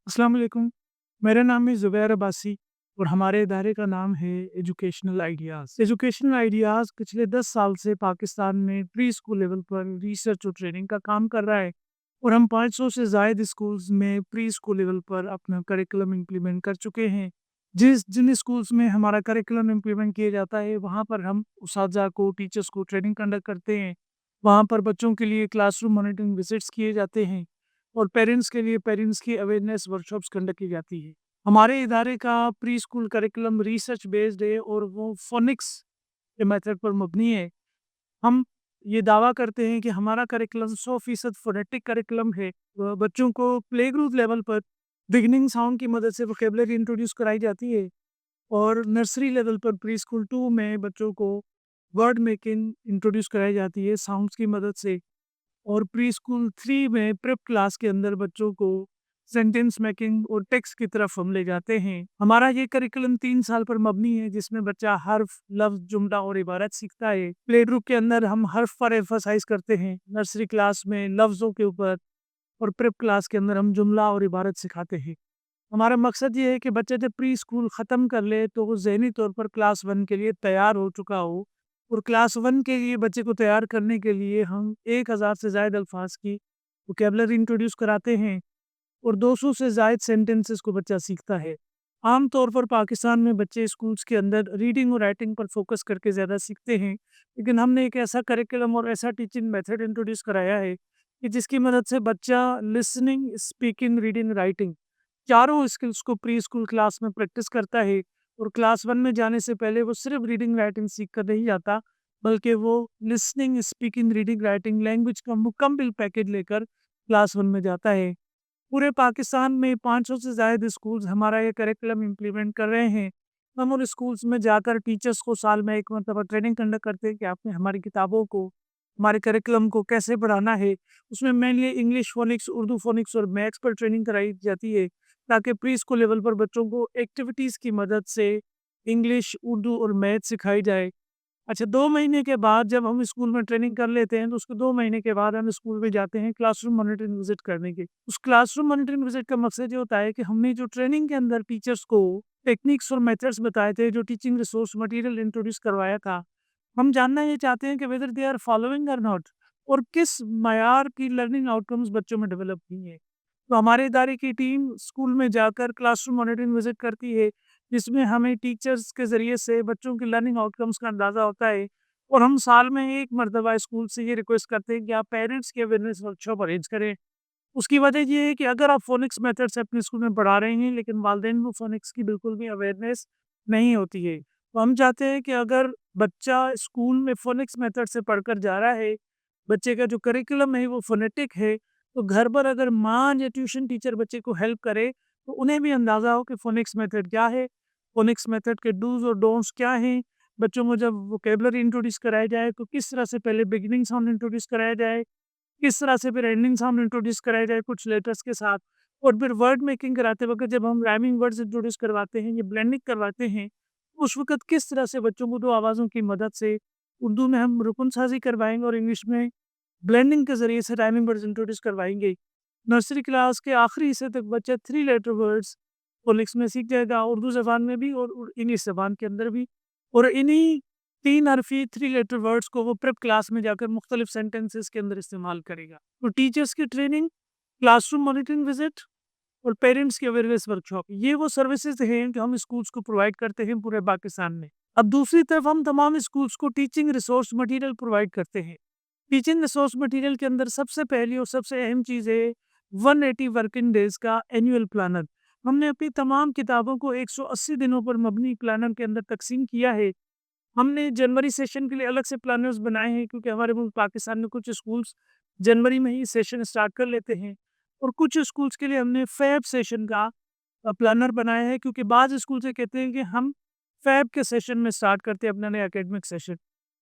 अस्सलाम वालेकुम। मेरा नाम है ज़ुबैर अब्बासी और हमारे इदारे का नाम है एजुकेशनल आइडियाज़। एजुकेशनल आइडियाज़ पिछले 10 साल से पाकिस्तान में प्री स्कूल लेवल पर रिसर्च और ट्रेनिंग का काम कर रहा है और हम 500 से ज़ायद स्कूल्स में प्री स्कूल लेवल पर अपना करिकुलम इम्प्लीमेंट कर चुके हैं। जिन स्कूल्स में हमारा करिकुलम इम्प्लीमेंट किया जाता है, वहाँ पर हम उस्ताज़ा को, टीचर्स को ट्रेनिंग कंडक्ट करते हैं। वहाँ पर बच्चों के लिए क्लासरूम मॉनिटरिंग विज़िट्स किए जाते हैं और पेरेंट्स के लिए पेरेंट्स की अवेयरनेस वर्कशॉप्स कंडक्ट की जाती है। हमारे इदारे का pre school curriculum research based है और वो फ़ोनिक्स के मेथड पर मबनी है। हम ये दावा करते हैं कि हमारा करिकुलम 100% फ़ोनेटिक करिकुलम है। बच्चों को प्ले ग्रुप लेवल पर बिगिनिंग साउंड की मदद से वोकैब्युलरी इंट्रोड्यूस कराई जाती है और नर्सरी लेवल पर प्री स्कूल 2 में बच्चों को वर्ड मेकिंग इंट्रोड्यूस कराई जाती है साउंड्स की मदद से। और प्री-स्कूल 3 में प्रेप क्लास के अंदर बच्चों को सेंटेंस मेकिंग और टेक्स्ट की तरफ हम ले जाते हैं। हमारा ये करिकुलम 3 साल पर मबनी है जिसमें बच्चा हर्फ, लफ्ज़, जुमला और इबारत सीखता है। प्ले ग्रुप के अंदर हम हर्फ पर एम्फसाइज़ करते हैं, नर्सरी क्लास में लफ्ज़ों के ऊपर और प्रेप क्लास के अंदर हम जुमला और इबारत सिखाते हैं। हमारा मकसद ये है कि बच्चा जब प्री स्कूल ख़त्म कर ले तो वो ज़हनी तौर पर क्लास 1 के लिए तैयार हो चुका हो और क्लास 1 के लिए बच्चे को तैयार करने के लिए हम 1000 से ज़ायद अल्फ़ाज़ की वोकैब्युलरी इंट्रोड्यूस कराते हैं और 200 से ज़ायद सेंटेंसेस को बच्चा सीखता है। आम तौर पर पाकिस्तान में बच्चे स्कूल्स के अंदर रीडिंग और राइटिंग पर फ़ोकस करके ज़्यादा सीखते हैं, लेकिन हमने एक ऐसा करिकुलम और ऐसा टीचिंग मेथड इंट्रोड्यूस कराया है कि जिसकी मदद से बच्चा लिसनिंग, स्पीकिंग, रीडिंग, राइटिंग चारों स्किल्स को प्री स्कूल क्लास में प्रैक्टिस करता है और क्लास 1 में जाने से पहले वो सिर्फ रीडिंग राइटिंग सीख कर नहीं जाता, बल्कि वो listening, speaking, reading, writing language का मुकम्मल पैकेज लेकर क्लास 1 में जाता है। पूरे पाकिस्तान में 500 से ज़ायद स्कूल्स हमारा ये करिकुलम इम्प्लीमेंट कर रहे हैं। हम उन स्कूल्स में जाकर टीचर्स को साल में 1 मरतबा ट्रेनिंग कंडक्ट करते हैं कि आपने हमारी किताबों को, हमारे करिकुलम को कैसे पढ़ाना है। उसमें मेनली इंग्लिश फ़ोनिक्स, उर्दू फ़ोनिक्स और मैथ्स पर ट्रेनिंग कराई जाती है, ताकि प्री स्कूल लेवल पर बच्चों को एक्टिविटीज़ की मदद से इंग्लिश, उर्दू और मैथ सिखाई जाए। अच्छा, 2 महीने के बाद जब हम स्कूल में ट्रेनिंग कर लेते हैं, तो उसके 2 महीने के बाद हम स्कूल में जाते हैं क्लासरूम मॉनिटरिंग विज़िट करने के। उस क्लासरूम मॉनिटरिंग विज़िट का मकसद ये होता है कि हमने जो ट्रेनिंग के अंदर टीचर्स को टेक्निक्स और मेथड्स बताए थे, जो टीचिंग रिसोर्स मटेरियल इंट्रोड्यूस करवाया था, हम जानना ये चाहते हैं कि वेदर दे आर फॉलोइंग और नॉट और किस मयार की लर्निंग आउटकम्स बच्चों में डेवलप हुई हैं। तो हमारे इदारे की टीम स्कूल में जाकर क्लासरूम मॉनिटरिंग विज़िट करती है, जिसमें हमें टीचर्स के ज़रिए से बच्चों की लर्निंग आउटकम्स का अंदाज़ा होता है और हम साल में 1 मरतबा स्कूल से ये रिक्वेस्ट करते हैं कि आप पेरेंट्स की अवेयरनेस वर्कशॉप अरेंज करें। उसकी वजह ये है कि अगर आप फ़ोनिक्स मेथड से अपने स्कूल में पढ़ा रहे हैं, लेकिन वालिदैन को फ़ोनिक्स की बिल्कुल भी अवेयरनेस नहीं होती है, तो हम चाहते हैं कि अगर बच्चा स्कूल में फ़ोनिक्स मेथड से पढ़कर जा रहा है, बच्चे का जो करिकुलम है वो फ़ोनेटिक है, तो घर पर अगर माँ या ट्यूशन टीचर बच्चे को हेल्प करे, तो उन्हें भी अंदाज़ा हो कि फ़ोनिक्स मेथड क्या है, फ़ोनिक्स मेथड के डूज़ और डोंट्स क्या हैं। बच्चों को जब वोकैब्युलरी इंट्रोड्यूस कराया जाए, तो किस तरह से पहले बिगिनिंग साउंड इंट्रोड्यूस कराया जाए, किस तरह से फिर एंडिंग साउंड इंट्रोड्यूस कराया जाए कुछ लेटर्स के साथ और फिर वर्ड मेकिंग कराते वक़्त जब हम राइमिंग वर्ड्स इंट्रोड्यूस करवाते हैं, ये ब्लेंडिंग करवाते हैं, उस वक़्त किस तरह से बच्चों को 2 आवाज़ों की मदद से उर्दू में हम रुकन साज़ी करवाएँगे और इंग्लिश में ब्लेंडिंग के ज़रिए से राइमिंग वर्ड्स इंट्रोड्यूस करवाएँगे। नर्सरी क्लास के आखिरी हिस्से तक बच्चा 3 लेटर वर्ड्स फ़ोनिक्स में सीख जाएगा, उर्दू ज़बान में भी और इंग्लिश ज़बान के अंदर भी और इन्हीं 3 हरफ़ी 3 लेटर वर्ड्स को वो प्रेप क्लास में जाकर मुख्तलिफ सेंटेंसेस के अंदर इस्तेमाल करेगा। तो टीचर्स की ट्रेनिंग, क्लासरूम मॉनिटरिंग विज़िट और पेरेंट्स की अवेयरनेस वर्कशॉप, ये वो सर्विसेज़ हैं जो हम स्कूल्स को प्रोवाइड करते हैं पूरे पाकिस्तान में। अब दूसरी तरफ हम तमाम स्कूल्स को टीचिंग रिसोर्स मटीरियल प्रोवाइड करते हैं। टीचिंग रिसोर्स मटीरियल के अंदर सबसे पहली और सबसे अहम चीज़ है 180 वर्किंग डेज़ का एनुअल प्लानर। हमने अपनी तमाम किताबों को 180 दिनों पर मबनी प्लानर के अंदर तक़सीम किया है। हमने जनवरी सेशन के लिए अलग से प्लानर्स बनाए हैं क्योंकि हमारे मुल्क पाकिस्तान में कुछ स्कूल्स जनवरी में ही सेशन स्टार्ट कर लेते हैं और कुछ स्कूल्स के लिए हमने फ़ेब सेशन का प्लानर बनाया है क्योंकि बाज़ स्कूल से कहते हैं कि हम फ़ेब के सेशन में स्टार्ट करते हैं अपना नया एकेडमिक सेशन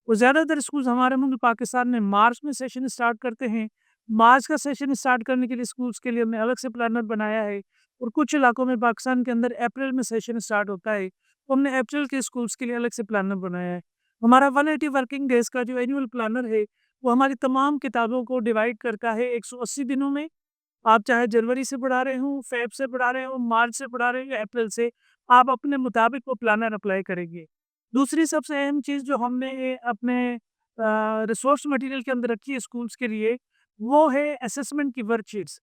और ज़्यादातर स्कूल्स हमारे मुल्क पाकिस्तान में मार्च में सेशन स्टार्ट करते हैं। मार्च का सेशन स्टार्ट करने के लिए स्कूल्स के लिए हमने अलग से प्लानर बनाया है और कुछ इलाकों में पाकिस्तान के अंदर अप्रैल में सेशन स्टार्ट होता है, तो हमने अप्रैल के स्कूल्स के लिए अलग से प्लानर बनाया है। हमारा 180 वर्किंग डेज़ का जो एनुअल प्लानर है, वो हमारी तमाम किताबों को डिवाइड करता है 180 दिनों में आप चाहे जनवरी से पढ़ा रहे हो, फ़ेब से पढ़ा रहे हो, मार्च से पढ़ा रहे हो या अप्रैल से, आप अपने मुताबिक वो प्लानर अप्लाई करेंगे। दूसरी सबसे अहम चीज़ जो हमने अपने रिसोर्स मटेरियल के अंदर रखी है स्कूल्स के लिए, वो है असेसमेंट की वर्कशीट्स।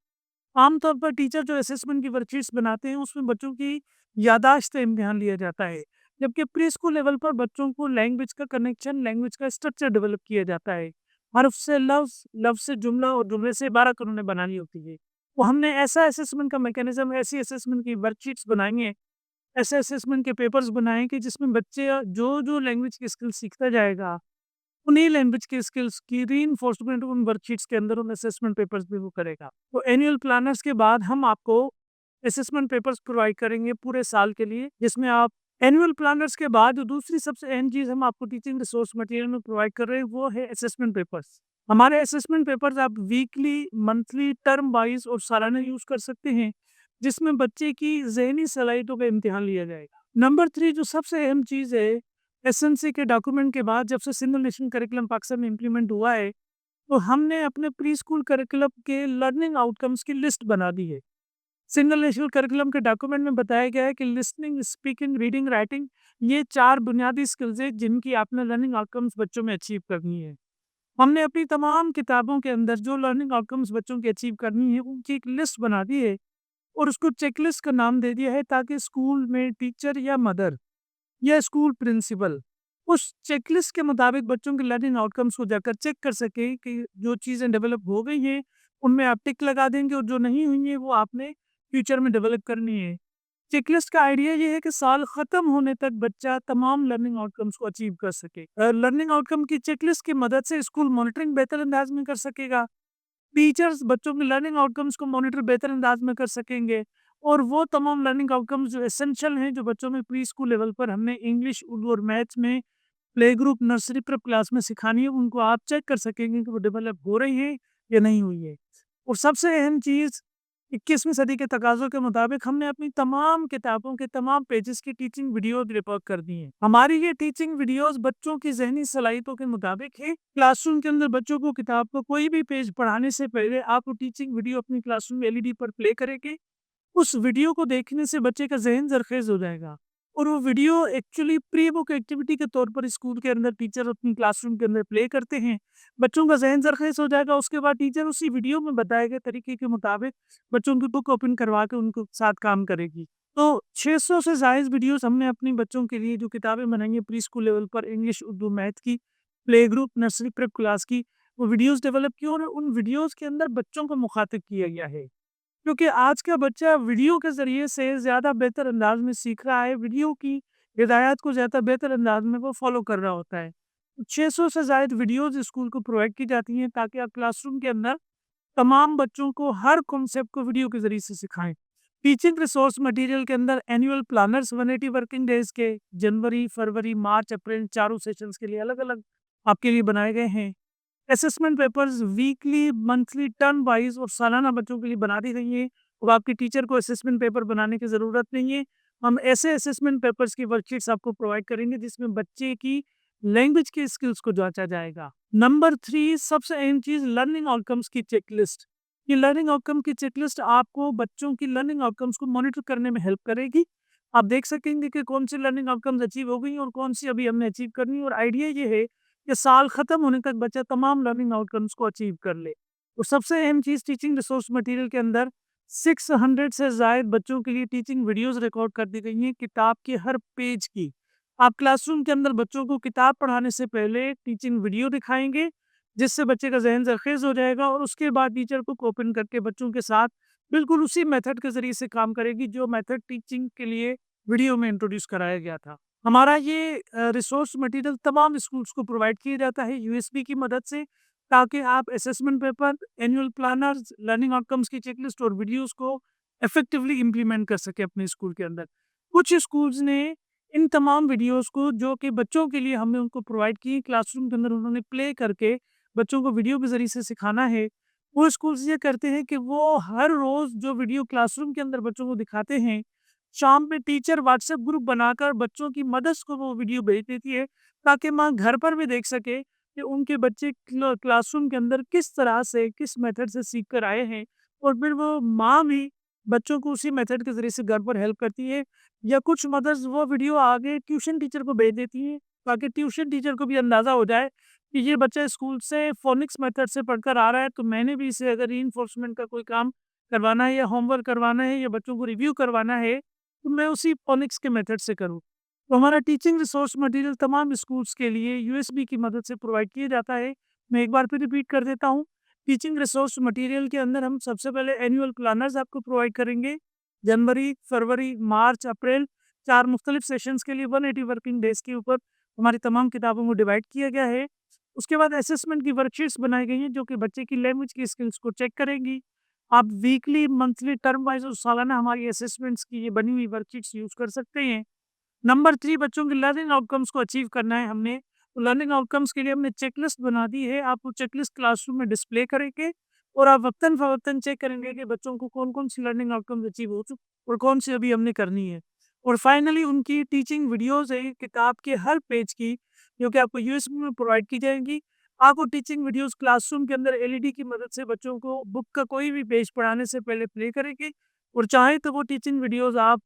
आमतौर पर टीचर जो असेसमेंट की वर्कशीट्स बनाते हैं, उसमें बच्चों की याददाश्त से इम्तिहान लिया जाता है। जबकि प्री स्कूल लेवल पर बच्चों को लैंग्वेज का कनेक्शन, लैंग्वेज का स्ट्रक्चर डेवलप किया जाता है। हर्फ से लफ्ज़, लफ्ज़ से जुमला और जुमले से इबारत उन्होंने बनानी होती है। तो हमने ऐसा असेसमेंट का मैकेनिज़्म, ऐसी असेसमेंट की वर्कशीट्स बनाई हैं, ऐसे असेसमेंट के पेपर्स बनाए हैं कि जिसमें बच्चे जो-जो लैंग्वेज की स्किल सीखता जाएगा, उन्हीं लैंग्वेज की स्किल्स की रीइंफोर्समेंट उन वर्कशीट्स के अंदर, उन असेसमेंट पेपर्स में वो करेगा। तो एनुअल प्लानर्स के बाद हम आपको असेसमेंट पेपर्स प्रोवाइड करेंगे पूरे साल के लिए, जिसमें आप एनुअल प्लानर्स के बाद जो दूसरी सबसे अहम चीज़ हम आपको टीचिंग रिसोर्स मटेरियल में प्रोवाइड कर रहे हैं, वो है असेसमेंट पेपर्स। हमारे असेसमेंट पेपर्स आप वीकली, मंथली, टर्म वाइज़ और सालाना यूज़ कर सकते हैं, जिसमें बच्चे की ज़हनी सलाहियतों का इम्तिहान लिया जाएगा। नंबर 3 जो सबसे अहम चीज़ है, एसएनसी के डॉक्यूमेंट के बाद जब से सिंगल नेशनल करिकुलम पाकिस्तान में इम्प्लीमेंट हुआ है, तो हमने अपने प्री स्कूल करिकुलम के लर्निंग आउटकम्स की लिस्ट बना दी है। सिंगल नेशनल करिकुलम के डॉक्यूमेंट में बताया गया है कि लिसनिंग, स्पीकिंग, रीडिंग, राइटिंग ये 4 बुनियादी स्किल्स हैं जिनकी आपने लर्निंग आउटकम्स बच्चों में अचीव करनी है। हमने अपनी तमाम किताबों के अंदर जो लर्निंग आउटकम्स बच्चों की अचीव करनी है, उनकी एक लिस्ट बना दी है और उसको चेकलिस्ट का नाम दे दिया है ताकि स्कूल में टीचर या मदर या स्कूल प्रिंसिपल उस चेकलिस्ट के मुताबिक बच्चों के लर्निंग आउटकम्स को जाकर चेक कर सके कि जो चीज़ें डेवलप हो गई हैं, उनमें आप टिक लगा देंगे और जो नहीं हुई हैं, वो आपने फ्यूचर में डेवलप करनी है। चेकलिस्ट का आइडिया ये है कि साल ख़त्म होने तक बच्चा तमाम लर्निंग आउटकम्स को अचीव कर सके। लर्निंग आउटकम की चेकलिस्ट की मदद से स्कूल मॉनिटरिंग बेहतर अंदाज में कर सकेगा। टीचर्स बच्चों के लर्निंग आउटकम्स को मॉनिटर बेहतर अंदाज में कर सकेंगे और वो तमाम लर्निंग आउटकम्स जो एसेंशियल हैं, जो बच्चों में प्री स्कूल लेवल पर हमने इंग्लिश, उर्दू और मैथ्स में play group, nursery prep class में सिखानी है, उनको आप चेक कर सकेंगे कि वो डेवलप हो रही है या नहीं हुई है। और सबसे अहम चीज़ 21वीं सदी के तकाज़ों के मुताबिक हमने अपनी तमाम किताबों के तमाम पेजेस की टीचिंग वीडियोज़ रिकॉर्ड कर दी हैं। हमारी ये टीचिंग वीडियोज़ बच्चों की ज़हनी सलाहियतों के मुताबिक है। क्लासरूम के अंदर बच्चों को किताब का कोई भी पेज पढ़ाने से पहले आप वो टीचिंग वीडियो अपनी क्लासरूम में एलईडी पर प्ले करेंगे। उस वीडियो को देखने से बच्चे का ज़हन ज़रख़ेज़ हो जाएगा और वो video actually pre book activity के तौर पर स्कूल के अंदर टीचर अपनी क्लासरूम के अंदर प्ले करते हैं। बच्चों का ज़हन ज़रख़ेज़ हो जाएगा, उसके बाद टीचर उसी वीडियो में बताए गए तरीके के मुताबिक बच्चों की बुक ओपन करवा के उनको साथ काम करेगी। तो 600 से ज़ायद वीडियोज़ हमने अपने बच्चों के लिए जो किताबें बनाई हैं प्री स्कूल लेवल पर इंग्लिश, उर्दू, मैथ की, play group, nursery prep class की, वो वीडियोज़ डेवलप की और उन वीडियोज़ के अंदर बच्चों को मुख़ातिब किया गया है। क्योंकि आज का बच्चा वीडियो के ज़रिए से ज़्यादा बेहतर अंदाज में सीख रहा है, वीडियो की हिदायत को ज़्यादा बेहतर अंदाज में वो फ़ॉलो कर रहा होता है। 600 से ज़ायद वीडियोज़ स्कूल को प्रोवाइड की जाती हैं ताकि आप क्लासरूम के अंदर तमाम बच्चों को हर कॉन्सेप्ट को वीडियो के ज़रिए से सिखाएँ। टीचिंग रिसोर्स मटेरियल के अंदर एनुअल प्लानर्स 180 वर्किंग डेज़ के जनवरी, फरवरी, मार्च, अप्रैल चारों सेशंस के लिए अलग-अलग आपके लिए बनाए गए हैं। Assessment papers weekly, monthly, term wise और सालाना बच्चों के लिए बना दी गई हैं। अब आपके टीचर को असेसमेंट पेपर बनाने की ज़रूरत नहीं है। हम ऐसे असेसमेंट पेपर्स की वर्कशीट्स आपको प्रोवाइड करेंगे जिसमें बच्चे की लैंग्वेज की स्किल्स को जाँचा जाएगा। नंबर 3 सबसे अहम चीज़ लर्निंग आउटकम्स की चेकलिस्ट। ये लर्निंग आउटकम की चेकलिस्ट आपको बच्चों की लर्निंग आउटकम्स को मॉनिटर करने में हेल्प करेगी। आप देख सकेंगे कि कौन-सी लर्निंग आउटकम्स अचीव हो गई और कौन-सी अभी हमने अचीव करनी है और आइडिया ये है कि साल खत्म होने तक बच्चा तमाम लर्निंग आउटकम्स को अचीव कर ले। और सबसे अहम चीज़ टीचिंग रिसोर्स मटेरियल के अंदर 600 से ज़ायद बच्चों के लिए टीचिंग वीडियोज़ रिकॉर्ड कर दी गई हैं किताब के हर पेज की। आप क्लासरूम के अंदर बच्चों को किताब पढ़ाने से पहले टीचिंग वीडियो दिखाएँगे, जिससे बच्चे का ज़हन ज़रख़ेज़ हो जाएगा और उसके बाद टीचर बुक ओपन करके बच्चों के साथ बिल्कुल उसी मेथड के ज़रिए से काम करेगी जो मेथड टीचिंग के लिए वीडियो में इंट्रोड्यूस कराया गया था। हमारा ये रिसोर्स मटेरियल तमाम स्कूल्स को प्रोवाइड किया जाता है यूएसबी की मदद से ताकि आप assessment paper, annual planners, learning outcomes की चेकलिस्ट और वीडियोज़ को इफ़ेक्टिवली इम्प्लीमेंट कर सकें अपने स्कूल के अंदर। कुछ स्कूल्स ने इन तमाम वीडियोज़ को जो कि बच्चों के लिए हमने उनको प्रोवाइड की क्लासरूम के अंदर उन्होंने प्ले करके बच्चों को वीडियो के ज़रिए से सिखाना है। वो स्कूल्स ये करते हैं कि वो हर रोज़ जो वीडियो क्लासरूम के अंदर बच्चों को दिखाते हैं, शाम में टीचर व्हाट्सएप ग्रुप बनाकर बच्चों की मदर्स को वो वीडियो भेज देती है ताकि माँ घर पर भी देख सके कि उनके बच्चे क्लासरूम के अंदर किस तरह से, किस मेथड से सीख कर आए हैं और फिर वो माँ भी बच्चों को उसी मेथड के ज़रिए से घर पर हेल्प करती है, या कुछ मदर्स वो वीडियो आगे ट्यूशन टीचर को भेज देती हैं, ताकि ट्यूशन टीचर को भी अंदाज़ा हो जाए कि ये बच्चा स्कूल से फ़ोनिक्स मेथड से पढ़कर आ रहा है, तो मैंने भी इसे अगर रीइंफोर्समेंट का कोई काम करवाना है या होमवर्क करवाना है या बच्चों को रिव्यू करवाना है, तो मैं उसी फ़ोनिक्स के मेथड से करूँ। तो हमारा टीचिंग रिसोर्स मटेरियल तमाम स्कूल्स के लिए यूएसबी की मदद से प्रोवाइड किया जाता है। मैं एक बार फिर रिपीट कर देता हूँ, टीचिंग रिसोर्स मटेरियल के अंदर हम सबसे पहले एनुअल प्लानर्स आपको प्रोवाइड करेंगे। जनवरी, फरवरी, मार्च, अप्रैल 4 मुख्तलिफ सेशंस के लिए 180 वर्किंग डेज़ के ऊपर हमारी तमाम किताबों को डिवाइड किया गया है। उसके बाद असेसमेंट की वर्कशीट्स बनाई गई हैं, जो कि बच्चे की लैंग्वेज की स्किल्स को चेक करेंगी। आप वीकली, मंथली, टर्म वाइज़ और सालाना हमारी असेसमेंट्स की ये बनी हुई वर्कशीट्स यूज़ कर सकते हैं। नंबर 3, बच्चों के लर्निंग आउटकम्स को अचीव करना है हमने, तो लर्निंग आउटकम्स के लिए हमने चेकलिस्ट बना दी है। आप वो चेकलिस्ट क्लासरूम में डिस्प्ले करेंगे और आप वक़्तन-फ़वक़्तन चेक करेंगे कि बच्चों को कौन-कौन सी लर्निंग आउटकम्स अचीव हो और कौन सी अभी हमने करनी है। और फाइनली उनकी टीचिंग वीडियोज़ हैं किताब के हर पेज की, जो कि आपको यूएसबी में प्रोवाइड की जाएँगी। आप वो टीचिंग वीडियोज़ क्लासरूम के अंदर एलईडी की मदद से बच्चों को बुक का कोई भी पेज पढ़ाने से पहले प्ले करेंगे, और चाहें तो वो टीचिंग वीडियोज़ आप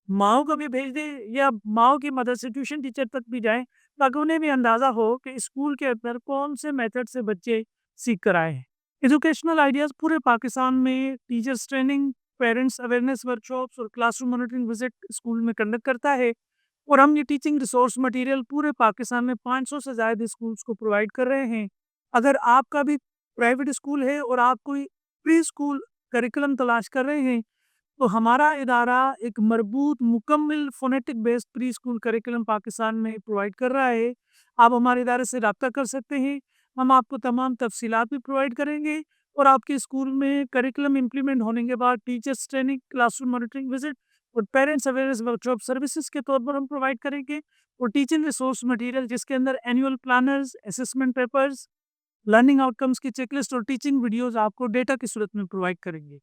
माँओं को भी भेज दें या माँओं की मदद से ट्यूशन टीचर तक भी जाएँ, ताकि उन्हें भी अंदाज़ा हो कि स्कूल के अंदर कौन से मेथड से बच्चे सीख कर आए हैं। एजुकेशनल आइडियाज़ पूरे पाकिस्तान में teachers training, parents awareness workshops और क्लासरूम मॉनिटरिंग विज़िट स्कूल में कंडक्ट करता है, और हम ये टीचिंग रिसोर्स मटेरियल पूरे पाकिस्तान में 500 से ज़ायद स्कूल्स को प्रोवाइड कर रहे हैं। अगर आपका भी प्राइवेट स्कूल है और आप कोई प्री स्कूल करिकुलम तलाश कर रहे हैं, तो हमारा इदारा एक मरबूत मुकम्मल phonetic based pre school curriculum Pakistan में प्रोवाइड कर रहा है। आप हमारे इदारे से राब्ता कर सकते हैं। हम आपको तमाम तफ़सीलात भी प्रोवाइड करेंगे, और आपके स्कूल में करिकुलम इम्प्लीमेंट होने के बाद teachers training, classroom monitoring visit और पेरेंट्स अवेयरनेस वर्कशॉप सर्विसेज़ के तौर पर हम प्रोवाइड करेंगे, और टीचिंग रिसोर्स मटीरियल जिसके अंदर annual planners, assessment papers, learning outcomes की चेकलिस्ट और टीचिंग वीडियोज़ आपको डेटा की सूरत में प्रोवाइड करेंगे।